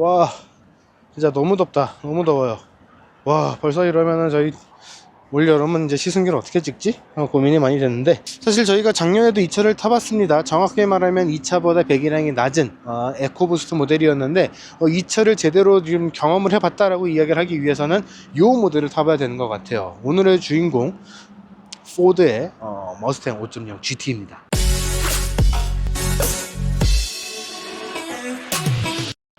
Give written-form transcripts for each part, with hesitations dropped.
와, 진짜 너무 덥다. 너무 더워요. 와, 벌써 이러면은 저희 올여름은 이제 시승기를 어떻게 찍지? 고민이 많이 됐는데, 사실 저희가 작년에도 이 차를 타봤습니다. 정확하게 말하면 이 차보다 배기량이 낮은 에코부스트 모델이었는데, 이 차를 제대로 지금 경험을 해봤다라고 이야기를 하기 위해서는 이 모델을 타봐야 되는 것 같아요. 오늘의 주인공 포드의 머스탱 5.0 GT입니다.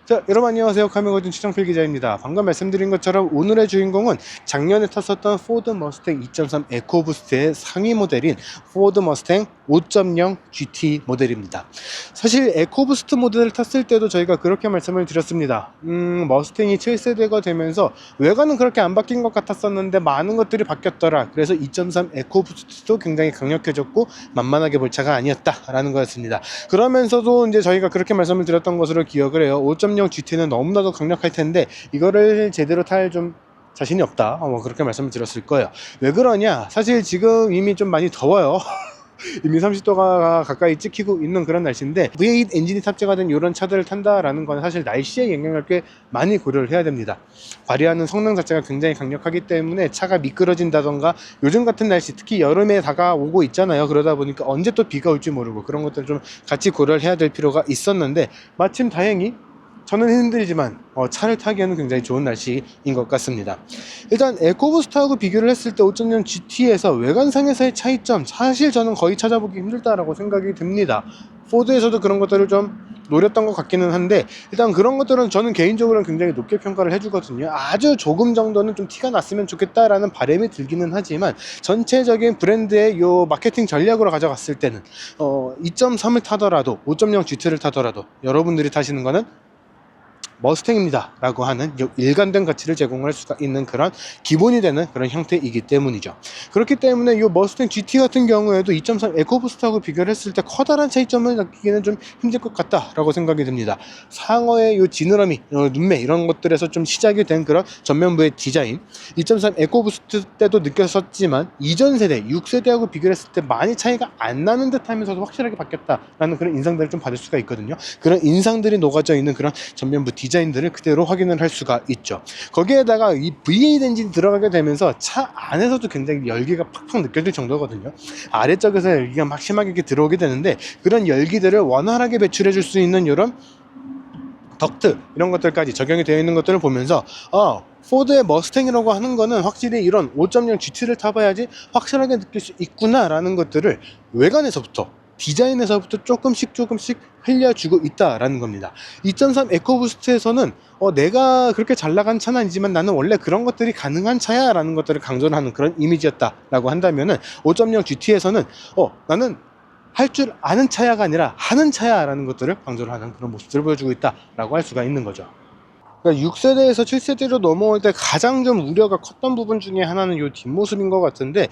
자, 여러분 안녕하세요. 카메거든 최정필 기자입니다. 방금 말씀드린 것처럼 오늘의 주인공은 작년에 탔었던 포드 머스탱 2.3 에코부스트의 상위 모델인 포드 머스탱 5.0 GT 모델입니다. 사실 에코부스트 모델을 탔을 때도 저희가 그렇게 말씀을 드렸습니다. 머스탱이 7세대가 되면서 외관은 그렇게 안 바뀐 것 같았었는데 많은 것들이 바뀌었더라. 그래서 2.3 에코부스트도 굉장히 강력해졌고 만만하게 볼 차가 아니었다라는 거였습니다. 그러면서도 이제 저희가 그렇게 말씀을 드렸던 것으로 기억을 해요. 5.0 GT는 너무나도 강력할 텐데 이거를 제대로 탈 좀 자신이 없다, 뭐 그렇게 말씀을 드렸을 거예요. 왜 그러냐, 사실 지금 이미 좀 많이 더워요. 이미 30도가 가까이 찍히고 있는 그런 날씨인데, V8 엔진이 탑재가 된 이런 차들을 탄다라는 건 사실 날씨에 영향을 꽤 많이 고려를 해야 됩니다. 발휘하는 성능 자체가 굉장히 강력하기 때문에 차가 미끄러진다던가, 요즘 같은 날씨 특히 여름에 다가오고 있잖아요. 그러다 보니까 언제 또 비가 올지 모르고 그런 것들을 좀 같이 고려를 해야 될 필요가 있었는데, 마침 다행히 저는 힘들지만 차를 타기에는 굉장히 좋은 날씨인 것 같습니다. 일단 에코부스트하고 비교를 했을 때 5.0 GT에서 외관상에서의 차이점, 사실 저는 거의 찾아보기 힘들다라고 생각이 듭니다. 포드에서도 그런 것들을 좀 노렸던 것 같기는 한데, 일단 그런 것들은 저는 개인적으로는 굉장히 높게 평가를 해주거든요. 아주 조금 정도는 좀 티가 났으면 좋겠다라는 바람이 들기는 하지만, 전체적인 브랜드의 요 마케팅 전략으로 가져갔을 때는 2.3을 타더라도 5.0 GT를 타더라도 여러분들이 타시는 거는 머스탱입니다 라고 하는 일관된 가치를 제공할 수가 있는 그런 기본이 되는 그런 형태이기 때문이죠. 그렇기 때문에 이 머스탱 GT 같은 경우에도 2.3 에코부스트하고 비교를 했을 때 커다란 차이점을 느끼기는 좀 힘들 것 같다 라고 생각이 듭니다. 상어의 이 지느러미, 눈매 이런 것들에서 좀 시작이 된 그런 전면부의 디자인, 2.3 에코부스트 때도 느꼈었지만 이전 세대 6세대하고 비교를 했을 때 많이 차이가 안 나는 듯 하면서도 확실하게 바뀌었다라는 그런 인상들을 좀 받을 수가 있거든요. 그런 인상들이 녹아져 있는 그런 전면부 디자인들을 그대로 확인을 할 수가 있죠. 거기에다가 이 V8 엔진이 들어가게 되면서 차 안에서도 굉장히 열기가 팍팍 느껴질 정도거든요. 아래쪽에서 열기가 막 심하게 이렇게 들어오게 되는데, 그런 열기들을 원활하게 배출해 줄 수 있는 이런 덕트 이런 것들까지 적용이 되어 있는 것들을 보면서 포드의 머스탱이라고 하는 거는 확실히 이런 5.0 GT를 타봐야지 확실하게 느낄 수 있구나 라는 것들을 외관에서부터, 디자인에서부터 조금씩 흘려주고 있다라는 겁니다. 2.3 에코부스트에서는 내가 그렇게 잘 나간 차는 아니지만 나는 원래 그런 것들이 가능한 차야 라는 것들을 강조를 하는 그런 이미지였다 라고 한다면은, 5.0 GT에서는 나는 할 줄 아는 차야가 아니라 하는 차야 라는 것들을 강조를 하는 그런 모습들을 보여주고 있다 라고 할 수가 있는 거죠. 그러니까 6세대에서 7세대로 넘어올 때 가장 좀 우려가 컸던 부분 중에 하나는 이 뒷모습인 것 같은데,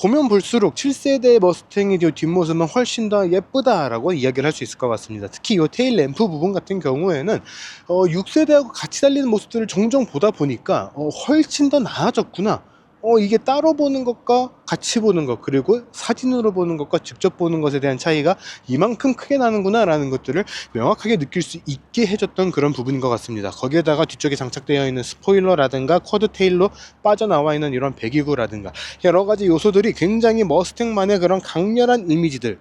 보면 볼수록 7세대의 머스탱의 이 뒷모습은 훨씬 더 예쁘다라고 이야기를 할 수 있을 것 같습니다. 특히 이 테일 램프 부분 같은 경우에는 6세대하고 같이 달리는 모습들을 종종 보다 보니까 훨씬 더 나아졌구나, 이게 따로 보는 것과 같이 보는 것, 그리고 사진으로 보는 것과 직접 보는 것에 대한 차이가 이만큼 크게 나는구나 라는 것들을 명확하게 느낄 수 있게 해줬던 그런 부분인 것 같습니다. 거기에다가 뒤쪽에 장착되어 있는 스포일러라든가 쿼드 테일로 빠져나와 있는 이런 배기구라든가 여러 가지 요소들이 굉장히 머스탱만의 그런 강렬한 이미지들,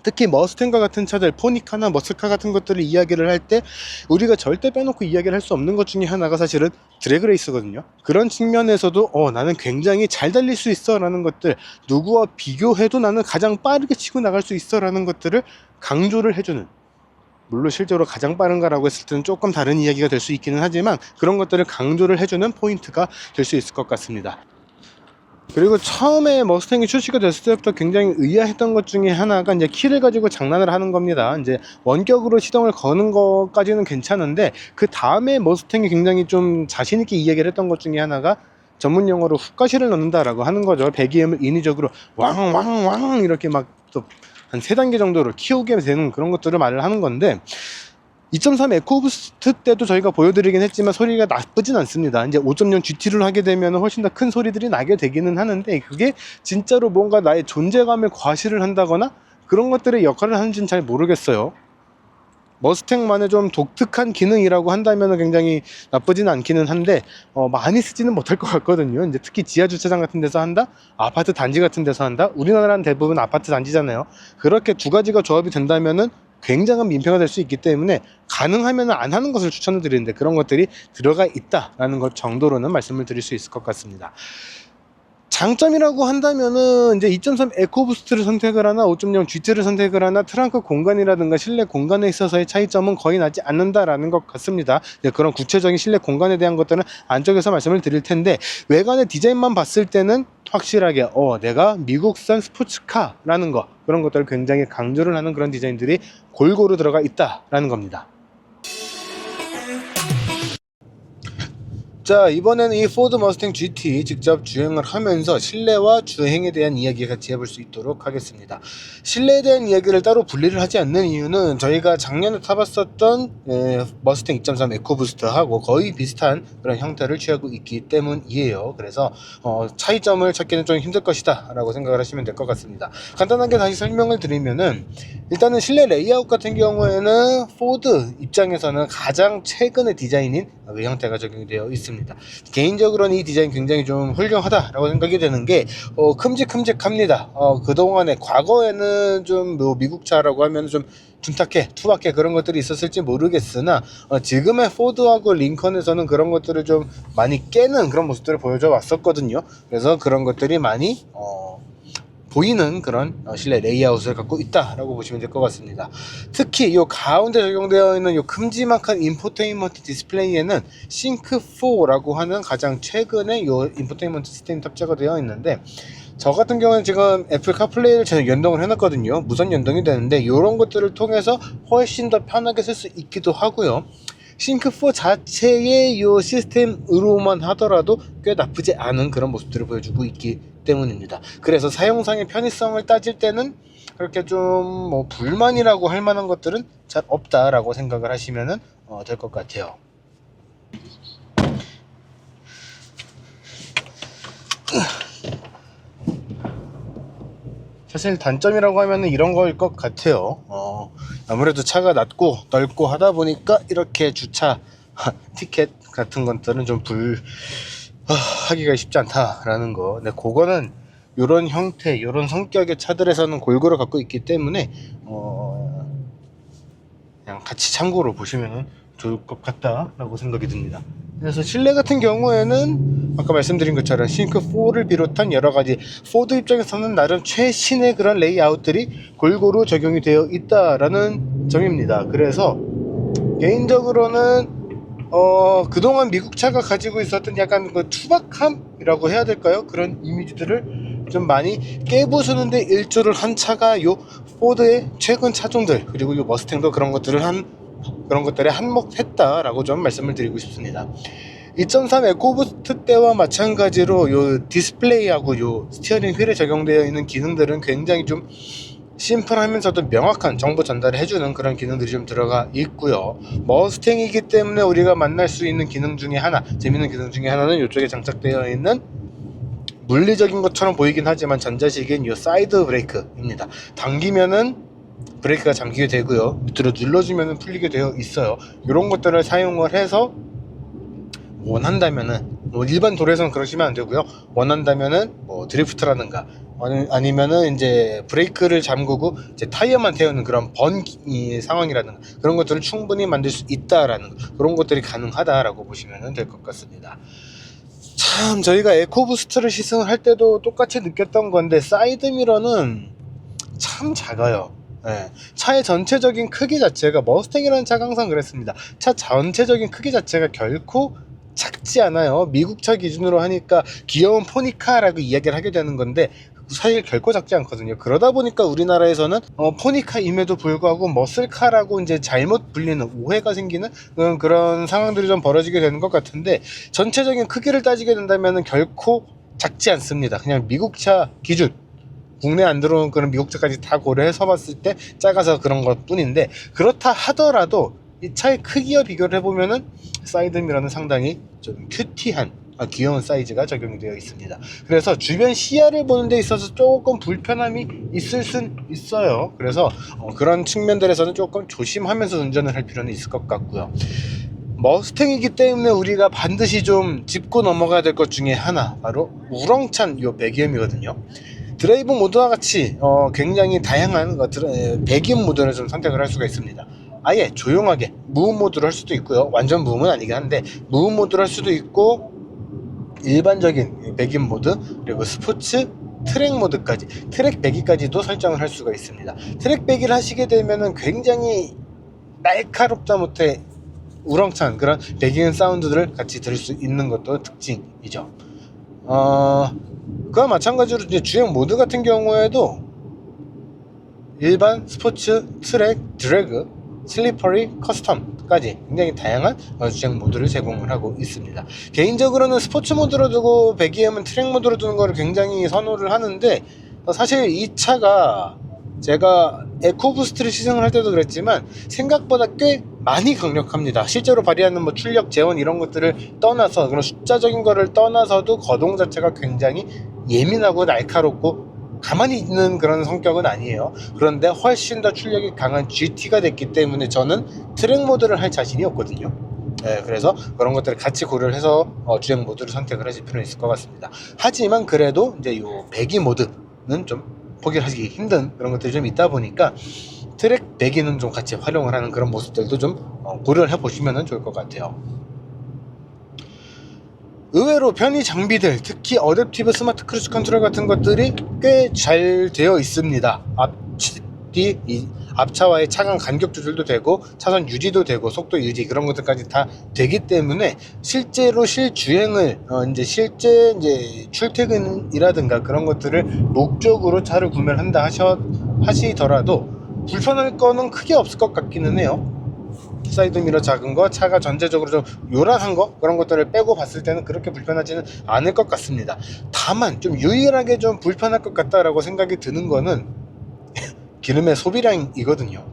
특히 머스탱과 같은 차들, 포니카나 머슬카 같은 것들을 이야기를 할 때 우리가 절대 빼놓고 이야기를 할 수 없는 것 중에 하나가 사실은 드래그레이스거든요. 그런 측면에서도 나는 굉장히 잘 달릴 수 있어 라는 것들, 누구와 비교해도 나는 가장 빠르게 치고 나갈 수 있어 라는 것들을 강조를 해주는, 물론 실제로 가장 빠른가라고 했을 때는 조금 다른 이야기가 될 수 있기는 하지만 그런 것들을 강조를 해주는 포인트가 될 수 있을 것 같습니다. 그리고 처음에 머스탱이 출시가 됐을 때부터 굉장히 의아했던 것 중에 하나가 이제 키를 가지고 장난을 하는 겁니다. 이제 원격으로 시동을 거는 것까지는 괜찮은데, 그 다음에 머스탱이 굉장히 좀 자신있게 이야기를 했던 것 중에 하나가 전문 용어로 훅가시를 넣는다라고 하는 거죠. 배기음을 인위적으로 왕왕왕 이렇게 막 또 한 3단계 정도로 키우게 되는 그런 것들을 말을 하는 건데, 2.3 에코부스트 때도 저희가 보여드리긴 했지만 소리가 나쁘진 않습니다. 이제 5.0 GT를 하게 되면 훨씬 더 큰 소리들이 나게 되기는 하는데, 그게 진짜로 뭔가 나의 존재감을 과시를 한다거나 그런 것들의 역할을 하는지는 잘 모르겠어요. 머스탱만의 좀 독특한 기능이라고 한다면 굉장히 나쁘진 않기는 한데 많이 쓰지는 못할 것 같거든요. 이제 특히 지하 주차장 같은 데서 한다, 아파트 단지 같은 데서 한다. 우리나라는 대부분 아파트 단지잖아요. 그렇게 두 가지가 조합이 된다면은 굉장한 민폐가 될 수 있기 때문에 가능하면 안 하는 것을 추천을 드리는데, 그런 것들이 들어가 있다라는 것 정도로는 말씀을 드릴 수 있을 것 같습니다. 장점이라고 한다면은 이제 2.3 에코부스트를 선택을 하나 5.0 GT를 선택을 하나 트렁크 공간이라든가 실내 공간에 있어서의 차이점은 거의 나지 않는다라는 것 같습니다. 네, 그런 구체적인 실내 공간에 대한 것들은 안쪽에서 말씀을 드릴 텐데, 외관의 디자인만 봤을 때는 확실하게 내가 미국산 스포츠카라는 거, 그런 것들을 굉장히 강조를 하는 그런 디자인들이 골고루 들어가 있다라는 겁니다. 자, 이번에는 이 포드 머스탱 GT 직접 주행을 하면서 실내와 주행에 대한 이야기 같이 해볼 수 있도록 하겠습니다. 실내에 대한 이야기를 따로 분리를 하지 않는 이유는 저희가 작년에 타봤었던 머스탱 2.3 에코부스트하고 거의 비슷한 그런 형태를 취하고 있기 때문이에요. 그래서 차이점을 찾기는 좀 힘들 것이다 라고 생각을 하시면 될 것 같습니다. 간단하게 다시 설명을 드리면은, 일단은 실내 레이아웃 같은 경우에는 포드 입장에서는 가장 최근의 디자인인 그 형태가 적용되어 있습니다. 개인적으로는 이 디자인 굉장히 좀 훌륭하다라고 생각이 되는 게 큼직큼직합니다. 그동안에 과거에는 좀 미국차라고 하면 좀 둔탁해, 투박해 그런 것들이 있었을지 모르겠으나 지금의 포드하고 링컨에서는 그런 것들을 좀 많이 깨는 그런 모습들을 보여줘 왔었거든요. 그래서 그런 것들이 많이 보이는 그런 실내 레이아웃을 갖고 있다라고 보시면 될 것 같습니다. 특히 이 가운데 적용되어 있는 이 큼지막한 인포테인먼트 디스플레이에는 싱크4라고 하는 가장 최근의 이 인포테인먼트 시스템이 탑재가 되어 있는데, 저 같은 경우는 지금 애플 카플레이를 제가 연동을 해놨거든요. 무선 연동이 되는데 이런 것들을 통해서 훨씬 더 편하게 쓸 수 있기도 하고요. 싱크4 자체의 이 시스템으로만 하더라도 꽤 나쁘지 않은 그런 모습들을 보여주고 있기 때문입니다. 그래서 사용상의 편의성을 따질 때는 그렇게 좀 불만이라고 할 만한 것들은 잘 없다라고 생각을 하시면 될 것 같아요. 사실 단점이라고 하면 이런 거일 것 같아요. 아무래도 차가 낮고 넓고 하다 보니까 이렇게 주차 티켓 같은 것들은 좀 하기가 쉽지 않다라는 거. 네, 그거는 요런 형태, 요런 성격의 차들에서는 골고루 갖고 있기 때문에 그냥 같이 참고로 보시면 좋을 것 같다라고 생각이 듭니다. 그래서 실내 같은 경우에는 아까 말씀드린 것처럼 싱크4를 비롯한 여러가지 포드 입장에서는 나름 최신의 그런 레이아웃들이 골고루 적용이 되어 있다라는 점입니다. 그래서 개인적으로는 그동안 미국 차가 가지고 있었던 약간 그 투박함이라고 해야 될까요? 그런 이미지들을 좀 많이 깨부수는데 일조를 한 차가 요 포드의 최근 차종들, 그리고 요 머스탱도 그런 것들에 한몫했다라고 좀 말씀을 드리고 싶습니다. 2.3 에코부스트 때와 마찬가지로 요 디스플레이하고 요 스티어링 휠에 적용되어 있는 기능들은 굉장히 좀 심플하면서도 명확한 정보 전달을 해주는 그런 기능들이 좀 들어가 있고요. 머스탱이기 때문에 우리가 만날 수 있는 기능 중에 하나, 재밌는 기능 중에 하나는 이쪽에 장착되어 있는 물리적인 것처럼 보이긴 하지만 전자식인 이 사이드 브레이크입니다. 당기면은 브레이크가 잠기게 되고요, 밑으로 눌러주면 풀리게 되어 있어요. 이런 것들을 사용을 해서 원한다면은 일반 도로에서는 그러시면 안 되고요. 원한다면은 드리프트라든가 아니면은 이제 브레이크를 잠그고 이제 타이어만 태우는 그런 상황이라든가 그런 것들을 충분히 만들 수 있다라는 그런 것들이 가능하다라고 보시면 될 것 같습니다. 참, 저희가 에코부스트를 시승을 할 때도 똑같이 느꼈던 건데 사이드미러는 참 작아요. 네. 차의 전체적인 크기 자체가, 머스탱이라는 차가 항상 그랬습니다. 차 전체적인 크기 자체가 결코 작지 않아요. 미국차 기준으로 하니까 귀여운 포니카라고 이야기를 하게 되는 건데 사실 결코 작지 않거든요. 그러다 보니까 우리나라에서는 포니카임에도 불구하고 머슬카라고 이제 잘못 불리는 오해가 생기는 그런 상황들이 좀 벌어지게 되는 것 같은데, 전체적인 크기를 따지게 된다면 결코 작지 않습니다. 그냥 미국차 기준, 국내 안 들어온 그런 미국차까지 다 고려해서 봤을 때 작아서 그런 것 뿐인데, 그렇다 하더라도 이 차의 크기와 비교를 해보면은 사이드미러는 상당히 좀 큐티한 귀여운 사이즈가 적용이 되어 있습니다. 그래서 주변 시야를 보는 데 있어서 조금 불편함이 있을 순 있어요. 그래서 그런 측면들에서는 조금 조심하면서 운전을 할 필요는 있을 것 같고요. 머스탱이기 때문에 우리가 반드시 좀 짚고 넘어가야 될 것 중에 하나, 바로 우렁찬 요 배기음이거든요. 드라이브 모드와 같이 굉장히 다양한 배기음 모드를 좀 선택을 할 수가 있습니다. 아예 조용하게 무음 모드로 할 수도 있고요. 완전 무음은 아니긴 한데 무음 모드로 할 수도 있고, 일반적인 배기음 모드, 그리고 스포츠, 트랙 모드까지, 트랙 배기까지도 설정을 할 수가 있습니다. 트랙 배기를 하시게 되면은 굉장히 날카롭다 못해 우렁찬 그런 배기음 사운드들을 같이 들을 수 있는 것도 특징이죠. 그와 마찬가지로 이제 주행 모드 같은 경우에도 일반, 스포츠, 트랙, 드래그, 슬리퍼리, 커스텀까지 굉장히 다양한 주행 모드를 제공을 하고 있습니다. 개인적으로는 스포츠 모드로 두고 배기음은 트랙 모드로 두는 거를 굉장히 선호를 하는데, 사실 이 차가 제가 에코부스트를 시승을 할 때도 그랬지만 생각보다 꽤 많이 강력합니다. 실제로 발휘하는 뭐 출력, 재원 이런 것들을 떠나서, 그런 숫자적인 거를 떠나서도 거동 자체가 굉장히 예민하고 날카롭고 가만히 있는 그런 성격은 아니에요. 그런데 훨씬 더 출력이 강한 GT가 됐기 때문에 저는 트랙 모드를 할 자신이 없거든요. 그래서 그런 것들을 같이 고려를 해서 주행 모드를 선택을 하실 필요는 있을 것 같습니다. 하지만 그래도 이제 요 배기 모드는 좀 포기를 하기 힘든 그런 것들이 좀 있다 보니까 트랙 배기는 좀 같이 활용을 하는 그런 모습들도 좀 고려를 해보시면 좋을 것 같아요. 의외로 편의 장비들, 특히 어댑티브 스마트 크루즈 컨트롤 같은 것들이 꽤 잘 되어 있습니다. 앞차와의 차간 간격 조절도 되고, 차선 유지도 되고, 속도 유지 그런 것들까지 다 되기 때문에 실제로 실주행을 실제 출퇴근이라든가 그런 것들을 목적으로 차를 구매를 한다 하시더라도 불편할 거는 크게 없을 것 같기는 해요. 사이드미러 작은 거, 차가 전체적으로 좀 요란한 거, 그런 것들을 빼고 봤을 때는 그렇게 불편하지는 않을 것 같습니다. 다만 좀 유일하게 좀 불편할 것 같다라고 생각이 드는 거는 기름의 소비량이거든요.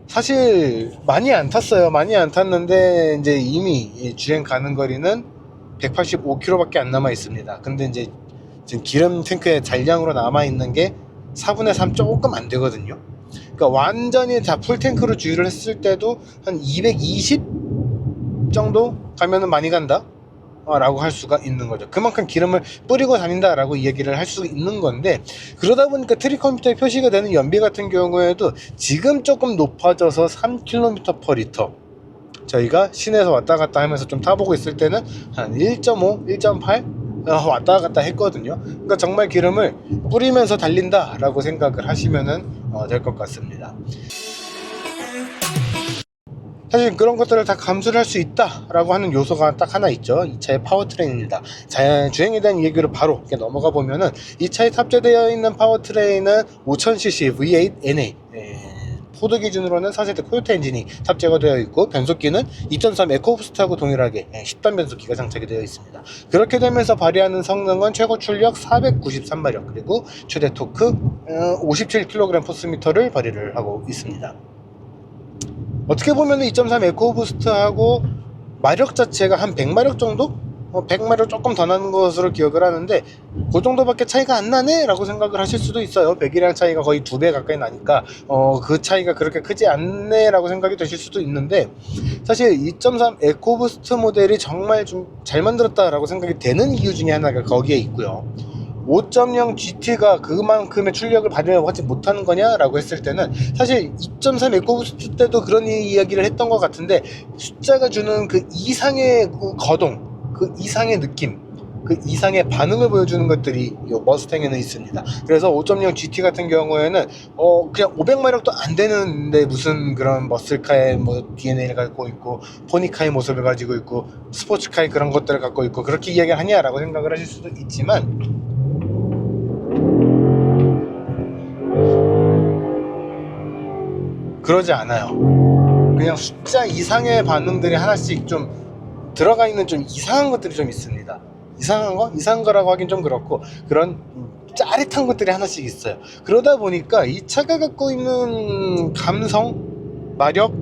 사실 많이 안 탔어요. 많이 안 탔는데 이제 이미 주행 가는 거리는 185km 밖에 안 남아 있습니다. 근데 이제 지금 기름 탱크에 잔량으로 남아 있는 게 4분의 3 조금 안 되거든요. 그러니까 완전히 다 풀탱크로 주유를 했을 때도 한 220 정도 가면은 많이 간다 라고 할 수가 있는 거죠. 그만큼 기름을 뿌리고 다닌다 라고 얘기를 할 수 있는 건데, 그러다 보니까 트릭 컴퓨터에 표시가 되는 연비 같은 경우에도 지금 조금 높아져서 3km/L, 저희가 시내에서 왔다 갔다 하면서 좀 타보고 있을 때는 한 1.5, 1.8 왔다 갔다 했거든요. 그러니까 정말 기름을 뿌리면서 달린다 라고 생각을 하시면 될 것 같습니다. 사실 그런 것들을 다 감수를 할 수 있다 라고 하는 요소가 딱 하나 있죠. 이 차의 파워트레인입니다. 주행에 대한 얘기로 바로 이렇게 넘어가 보면은, 이 차에 탑재되어 있는 파워트레인은 5000cc V8 NA, 포드 기준으로는 4세대 코요타 엔진이 탑재가 되어 있고, 변속기는 2.3 에코부스트하고 동일하게 10단 변속기가 장착이 되어 있습니다. 그렇게 되면서 발휘하는 성능은 최고 출력 493마력, 그리고 최대 토크 57kg 포스미터를 발휘를 하고 있습니다. 어떻게 보면 2.3 에코부스트하고 마력 자체가 한 100마력 정도? 100마력 조금 더 나는 것으로 기억을 하는데, 그 정도밖에 차이가 안 나네 라고 생각을 하실 수도 있어요. 배기량 차이가 거의 2배 가까이 나니까 그 차이가 그렇게 크지 않네 라고 생각이 드실 수도 있는데, 사실 2.3 에코부스트 모델이 정말 좀 잘 만들었다 라고 생각이 되는 이유 중에 하나가 거기에 있고요. 5.0 GT가 그만큼의 출력을 발휘하지 못하는 거냐 라고 했을 때는, 사실 2.3 에코부스트 때도 그런 이야기를 했던 것 같은데, 숫자가 주는 그 이상의 거동, 그 이상의 느낌, 그 이상의 반응을 보여주는 것들이 이 머스탱에는 있습니다. 그래서 5.0 GT 같은 경우에는 그냥 500마력도 안 되는데 무슨 그런 머슬카의 뭐 DNA를 갖고 있고, 포니카의 모습을 가지고 있고, 스포츠카의 그런 것들을 갖고 있고, 그렇게 이야기를 하냐라고 생각을 하실 수도 있지만, 그러지 않아요. 그냥 숫자 이상의 반응들이 하나씩 좀 들어가 있는 좀 이상한 것들이 좀 있습니다. 이상한 거라고 하긴 좀 그렇고, 그런 짜릿한 것들이 하나씩 있어요. 그러다 보니까 이 차가 갖고 있는 감성, 마력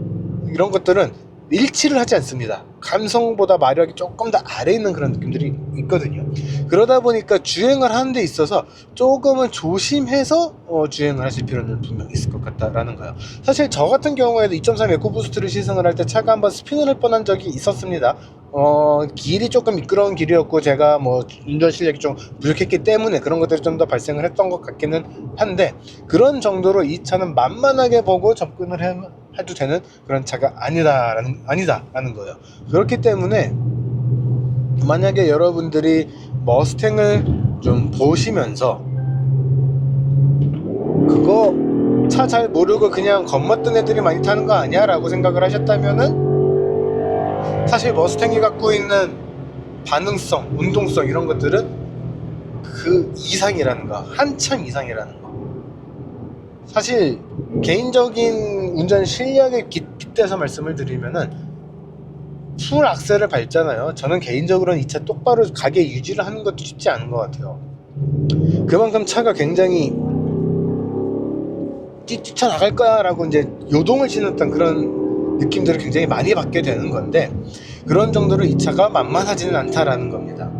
이런 것들은 일치를 하지 않습니다. 감성보다 마력이 조금 더 아래에 있는 그런 느낌들이 있거든요. 그러다 보니까 주행을 하는 데 있어서 조금은 조심해서 주행을 하실 필요는 분명히 있을 것 같다라는 거예요. 사실 저 같은 경우에도 2.3 에코부스트를 시승을 할 때 차가 한번 스핀을 할 뻔한 적이 있었습니다. 길이 조금 미끄러운 길이었고 제가 뭐 운전 실력이 좀 부족했기 때문에 그런 것들이 좀 더 발생을 했던 것 같기는 한데, 그런 정도로 이 차는 만만하게 보고 접근을 해도 되는 그런 차가 아니다라는 거예요. 그렇기 때문에 만약에 여러분들이 머스탱을 좀 보시면서 그거 차 잘 모르고 그냥 겉멋든 애들이 많이 타는 거 아니야? 라고 생각을 하셨다면은, 사실 머스탱이 갖고 있는 반응성, 운동성 이런 것들은 그 이상이라는 거, 한참 이상이라는 거. 사실 개인적인 운전 실력에 빗대서 말씀을 드리면은 풀 악셀을 밟잖아요. 저는 개인적으로는 이 차 똑바로 가게 유지를 하는 것도 쉽지 않은 것 같아요. 그만큼 차가 굉장히 뛰쳐나갈 거야 라고 이제 요동을 치는 그런 느낌들을 굉장히 많이 받게 되는 건데, 그런 정도로 이 차가 만만하지는 않다라는 겁니다.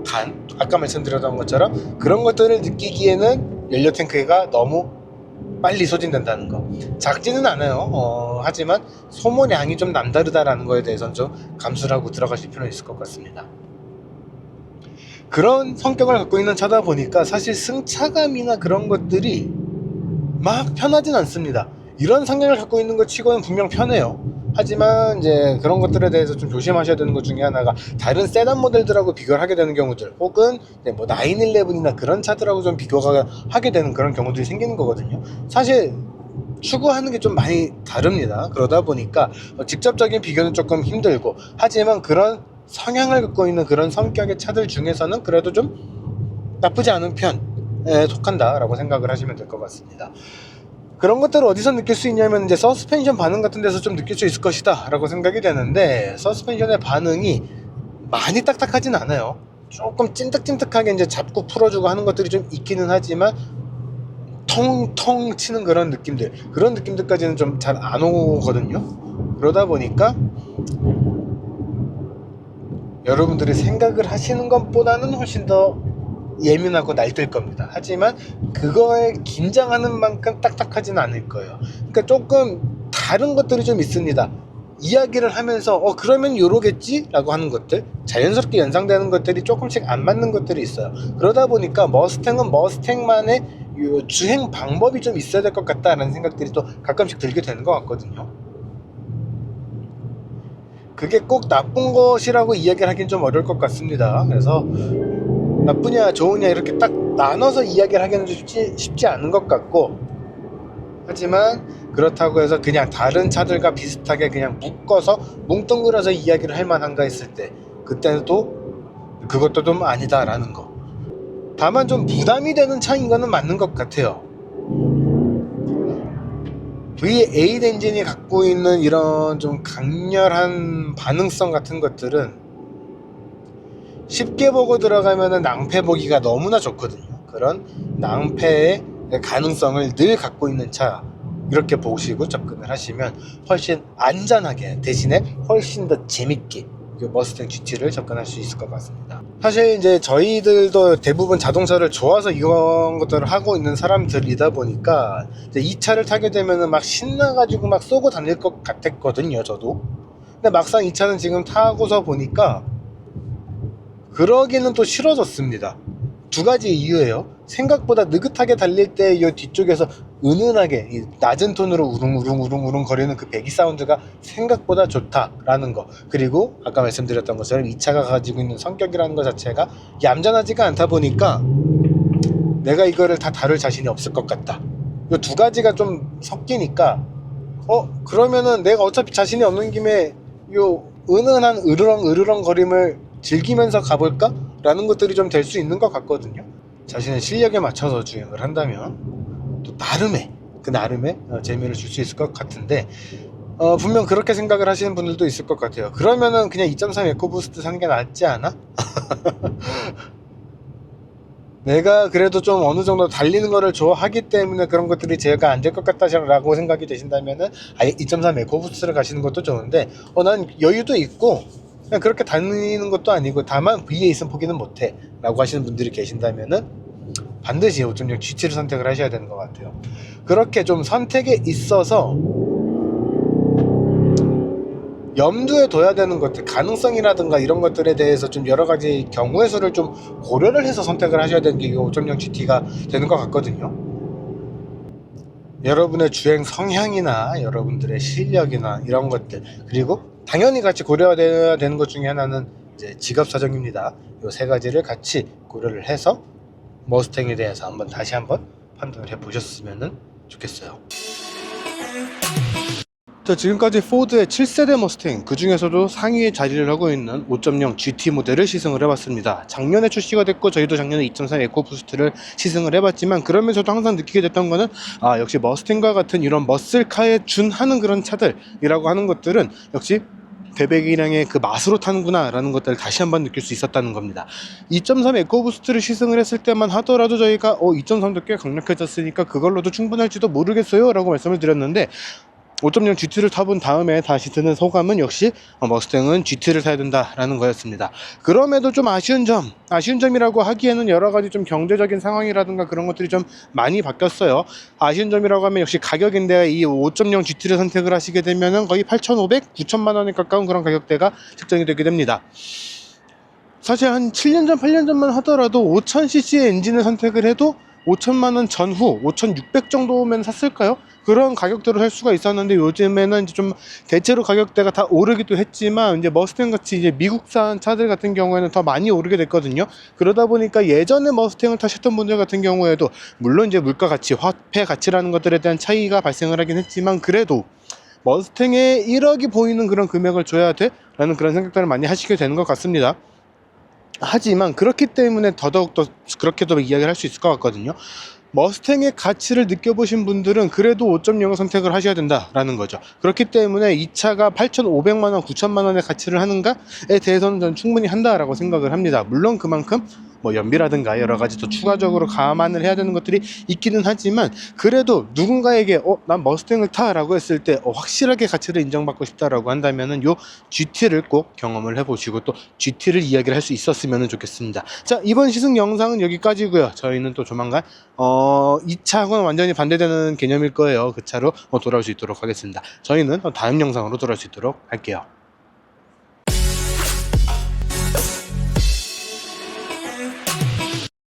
단 아까 말씀드렸던 것처럼 그런 것들을 느끼기에는 연료 탱크가 너무 빨리 소진된다는 거, 작지는 않아요. 하지만 소모량이 좀 남다르다라는 거에 대해서는 좀 감수를 하고 들어가실 필요는 있을 것 같습니다. 그런 성격을 갖고 있는 차다 보니까 사실 승차감이나 그런 것들이 막 편하진 않습니다. 이런 성향을 갖고 있는 것 치고는 분명 편해요. 하지만 이제 그런 것들에 대해서 좀 조심하셔야 되는 것 중에 하나가, 다른 세단 모델들하고 비교를 하게 되는 경우들, 혹은 뭐 911이나 그런 차들하고 좀 비교가 하게 되는 그런 경우들이 생기는 거거든요. 사실 추구하는 게 좀 많이 다릅니다. 그러다 보니까 직접적인 비교는 조금 힘들고, 하지만 그런 성향을 갖고 있는 그런 성격의 차들 중에서는 그래도 좀 나쁘지 않은 편에 속한다 라고 생각을 하시면 될 것 같습니다. 그런 것들을 어디서 느낄 수 있냐면, 이제 서스펜션 반응 같은 데서 좀 느낄 수 있을 것이다 라고 생각이 되는데, 서스펜션의 반응이 많이 딱딱하진 않아요. 조금 찐득찐득하게 이제 잡고 풀어주고 하는 것들이 좀 있기는 하지만, 텅텅 치는 그런 느낌들까지는 좀 잘 안 오거든요. 그러다 보니까 여러분들이 생각을 하시는 것보다는 훨씬 더 예민하고 날뛸 겁니다. 하지만 그거에 긴장하는 만큼 딱딱하지는 않을 거예요. 그러니까 조금 다른 것들이 좀 있습니다. 이야기를 하면서 그러면 요러겠지? 라고 하는 것들, 자연스럽게 연상되는 것들이 조금씩 안 맞는 것들이 있어요. 그러다 보니까 머스탱은 머스탱만의 주행 방법이 좀 있어야 될 것 같다라는 생각들이 또 가끔씩 들게 되는 것 같거든요. 그게 꼭 나쁜 것이라고 이야기를 하긴 좀 어려울 것 같습니다. 그래서 나쁘냐 좋으냐 이렇게 딱 나눠서 이야기를 하기는 쉽지 않은 것 같고, 하지만 그렇다고 해서 그냥 다른 차들과 비슷하게 그냥 묶어서 뭉뚱그려서 이야기를 할 만한가 했을 때, 그때도 그것도 좀 아니다라는 거. 다만 좀 부담이 되는 차인 거는 맞는 것 같아요. V8 엔진이 갖고 있는 이런 좀 강렬한 반응성 같은 것들은 쉽게 보고 들어가면은 낭패 보기가 너무나 좋거든요. 그런 낭패의 가능성을 늘 갖고 있는 차, 이렇게 보시고 접근을 하시면 훨씬 안전하게, 대신에 훨씬 더 재밌게 머스탱 GT를 접근할 수 있을 것 같습니다. 사실 이제 저희들도 대부분 자동차를 좋아서 이런 것들을 하고 있는 사람들이다 보니까 이제 이 차를 타게 되면은 막 신나가지고 막 쏘고 다닐 것 같았거든요, 저도. 근데 막상 이 차는 지금 타고서 보니까 그러기는 또 싫어졌습니다. 두 가지 이유예요. 생각보다 느긋하게 달릴 때 이 뒤쪽에서 은은하게 이 낮은 톤으로 우릉우릉 거리는 그 배기 사운드가 생각보다 좋다라는 거, 그리고 아까 말씀드렸던 것처럼 이 차가 가지고 있는 성격이라는 것 자체가 얌전하지가 않다 보니까 내가 이거를 다 다룰 자신이 없을 것 같다, 이 두 가지가 좀 섞이니까 그러면은 내가 어차피 자신이 없는 김에 요 은은한 으르렁 거림을 즐기면서 가볼까? 라는 것들이 좀 될 수 있는 것 같거든요. 자신의 실력에 맞춰서 주행을 한다면 또 나름의 재미를 줄 수 있을 것 같은데, 분명 그렇게 생각을 하시는 분들도 있을 것 같아요. 그러면은 그냥 2.3 에코부스트 사는 게 낫지 않아? 내가 그래도 좀 어느 정도 달리는 거를 좋아하기 때문에 그런 것들이 제가 안 될 것 같다라고 생각이 되신다면은 아예 2.3 에코부스트를 가시는 것도 좋은데, 난 여유도 있고 그냥 그렇게 다니는 것도 아니고 다만 위에 있으면 포기는 못해 라고 하시는 분들이 계신다면은 반드시 5.0 GT를 선택을 하셔야 되는 것 같아요. 그렇게 좀 선택에 있어서 염두에 둬야 되는 것들, 가능성이라든가 이런 것들에 대해서 좀 여러 가지 경우의 수를 좀 고려를 해서 선택을 하셔야 되는 게 5.0 GT가 되는 것 같거든요. 여러분의 주행 성향이나 여러분들의 실력이나 이런 것들, 그리고 당연히 같이 고려해야 되는 것 중에 하나는 이제 직업 사정입니다. 이 세 가지를 같이 고려를 해서 머스탱에 대해서 다시 한번 판단을 해 보셨으면 좋겠어요. 자, 지금까지 포드의 7세대 머스탱, 그 중에서도 상위에 자리를 하고 있는 5.0 GT 모델을 시승을 해봤습니다. 작년에 출시가 됐고 저희도 작년에 2.3 에코부스트를 시승을 해봤지만, 그러면서도 항상 느끼게 됐던 거는 역시 머스탱과 같은 이런 머슬카에 준하는 그런 차들이라고 하는 것들은 역시 배배기량의 그 맛으로 타는구나 라는 것들을 다시 한번 느낄 수 있었다는 겁니다. 2.3 에코부스트를 시승을 했을 때만 하더라도 저희가 2.3도 꽤 강력해졌으니까 그걸로도 충분할지도 모르겠어요 라고 말씀을 드렸는데, 5.0 GT를 타본 다음에 다시 드는 소감은 역시 머스탱은 GT를 타야 된다라는 거였습니다. 그럼에도 좀 아쉬운 점이라고 하기에는 여러 가지 좀 경제적인 상황이라든가 그런 것들이 좀 많이 바뀌었어요. 아쉬운 점이라고 하면 역시 가격인데, 이 5.0 GT를 선택을 하시게 되면은 거의 8,500, 9천만 원에 가까운 그런 가격대가 책정이 되게 됩니다. 사실 한 7년 전, 8년 전만 하더라도 5000cc의 엔진을 선택을 해도 5천만 원 전후 5,600 정도면 샀을까요? 그런 가격대로 살 수가 있었는데, 요즘에는 이제 좀 대체로 가격대가 다 오르기도 했지만 이제 머스탱 같이 이제 미국산 차들 같은 경우에는 더 많이 오르게 됐거든요. 그러다 보니까 예전에 머스탱을 타셨던 분들 같은 경우에도 물론 이제 물가 가치, 화폐 가치라는 것들에 대한 차이가 발생을 하긴 했지만, 그래도 머스탱에 1억이 보이는 그런 금액을 줘야 돼? 라는 그런 생각들을 많이 하시게 되는 것 같습니다. 하지만 그렇기 때문에 더더욱더 그렇게도 이야기를 할 수 있을 것 같거든요. 머스탱의 가치를 느껴보신 분들은 그래도 5.0을 선택을 하셔야 된다라는 거죠. 그렇기 때문에 이 차가 8,500만 원, 9천만 원의 가치를 하는가에 대해서는 저는 충분히 한다라고 생각을 합니다. 물론 그만큼 뭐 연비라든가 여러 가지 더 추가적으로 감안을 해야 되는 것들이 있기는 하지만, 그래도 누군가에게 난 머스탱을 타라고 했을 때 확실하게 가치를 인정받고 싶다라고 한다면은 요 GT를 꼭 경험을 해보시고 또 GT를 이야기를 할 수 있었으면 좋겠습니다. 자, 이번 시승 영상은 여기까지고요. 저희는 또 조만간 이 차하고는 완전히 반대되는 개념일 거예요. 그 차로 돌아올 수 있도록 하겠습니다. 저희는 다음 영상으로 돌아올 수 있도록 할게요.